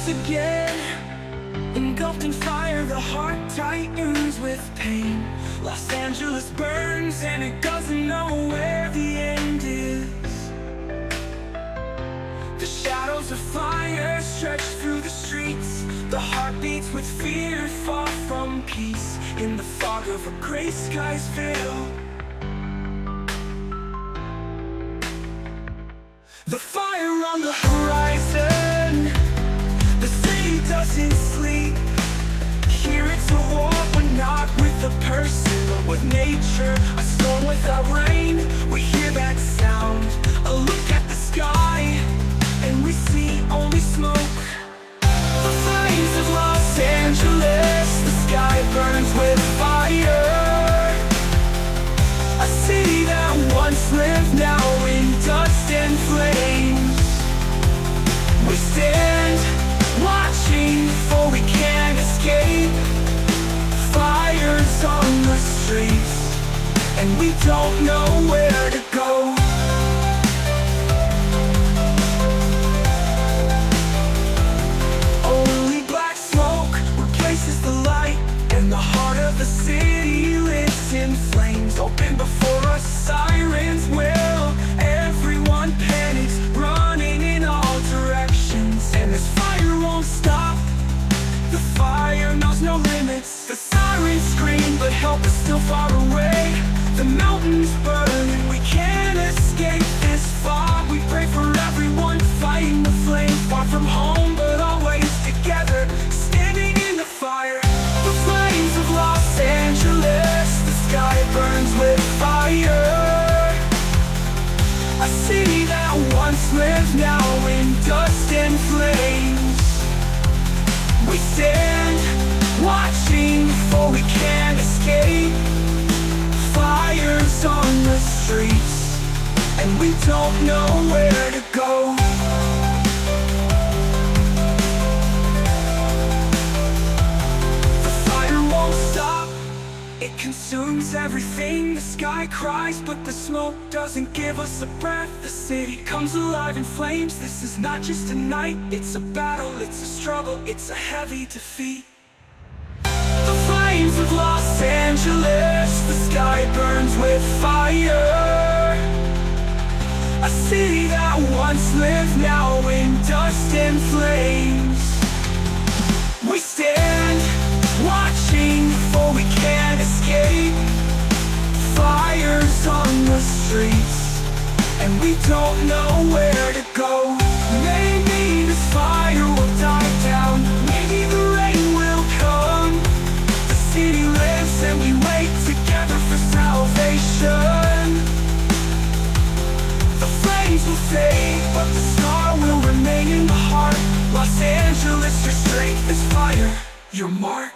again. Engulfed in fire, the heart tightens with pain. Los Angeles burns and it doesn't know where the end is. The shadows of fire stretch through the streets. The heart beats with fear, far from peace. In the fog of a gray sky's veil, the fire on the horizon. The city doesn't sleep. Here it's a war, but not with a person, but with nature. A storm without rain, we hear that sound. A look at the sky, and we see only smoke. The flames of Los Angeles, the sky burns with fire. A city that once lived, now in dust and flames. We stand watching, for we can't escape. Fires on the streets, and we don't know where to go. Only black smoke replaces the light, and the heart of the city lives in flames. Open before us, sirens wail. Everyone panics, running in all directions. And this fire won't stop. The fire knows no limits. The sirens scream, but help is still far away. The mountains burn, and we can't escape this fog. We pray for everyone fighting the flame, far from home, but always together, standing in the fire. The flames of Los Angeles, the sky burns with fire. A city that once lived, now in dust and flames. We stand watching, for we can't escape. Fires on the streets, and we don't know where to go. The fire won't stop, it consumes everything. The sky cries, but the smoke doesn't give us a breath. The city comes alive in flames. This is not just a night, it's a battle, it's a struggle, it's a heavy defeat. The flames of Los Angeles, the sky burns with fire. A city that once lived, now in dust and flames. We stand watching, for we can't escape. Fires on the streets, and we don't know where to go. Maybe this fire will die down, maybe the rain will come. The city lives, and we wait together for salvation. The flames will fade, but the star will remain in the heart. Los Angeles, your strength is fire, your mark